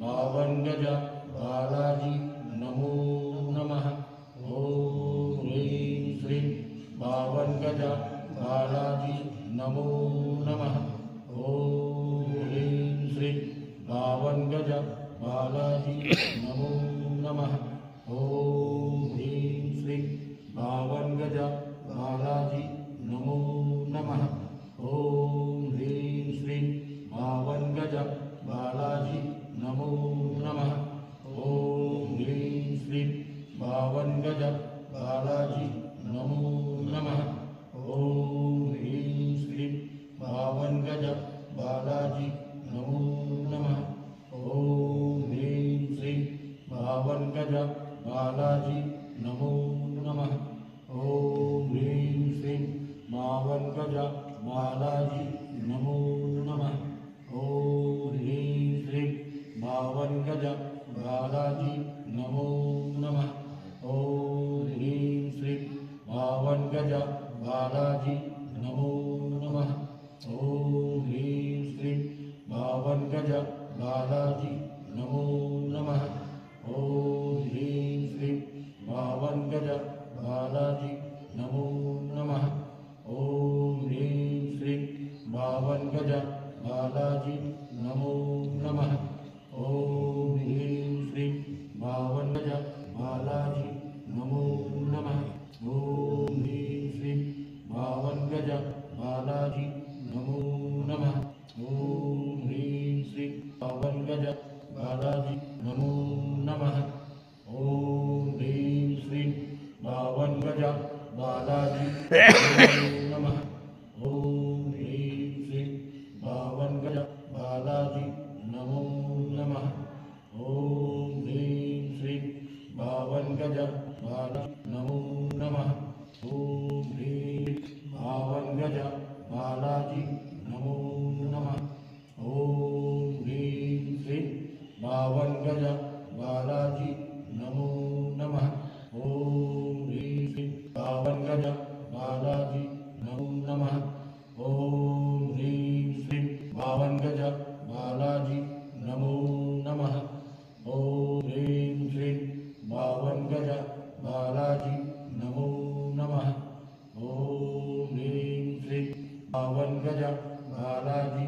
पावन गज बालाजी नमो नमः। ओम ह्रीं श्रीं पावन गज बालाजी नमो नमः। ओम ह्रीं श्रीं पावन गज बालाजी नमो नमः। ओम ह्रीं श्रीं पावन गज बालाजी नमो नमः। ओम ह्रीं श्रीं पावन गज बालाजी नमो नमः। ओम ह्रीं श्रीं पावन गज बालाजी नमो नमः। ओम ह्रीं श्रीं पावन गज बालाजी नमो नमः। ओम ह्रीं श्रीं पावन गज बालाजी नमो नमः। ओम ह्रीं श्रीं पावन गज बालाजी नमो नमः। ओम ह्रीं श्रीं पावन गज बालाजी नमो नमः। ओम ह्रीं श्रीं पावन गज बालाजी नमो नमः। ओम ह्रीं श्रीं पावन गज बालाजी नमो नमः। ओम ह्रीं श्रीं पावन गज बालाजी नमो नमः। ओम ह्रीं श्रीं पावन गज बालाजी नमो नमः। ओम ह्रीं श्रीं पावन गज बालाजी नमो नमः। ओम ह्रीं श्रीं पावन गज बालाजी नमो नमः। ओम ह्रीं श्रीं पावन गज बालाजी नमो नमः। ओम ह्रीं श्रीं पावन गज बालाजी नमो नमः। ओम ह्रीं श्रीं पावन गज बालाजी नमो नमः। ओम ह्रीं श्रीं पावन गज बालाजी नमो नमः। ओम ह्रीं पावन गज बालाजी नमो नमः। ओम ह्रीं श्रीं पावन गज बालाजी नमो नमः। ओम ह्रीं श्रीं पावन गज बालाजी नमो नमः। ओम ह्रीं श्रीं पावन गज बालाजी नमो नमः। ओम ह्रीं श्रीं पावन गज बालाजी नमो नमः। ओम ह्रीं श्रीं पावन गज बालाजी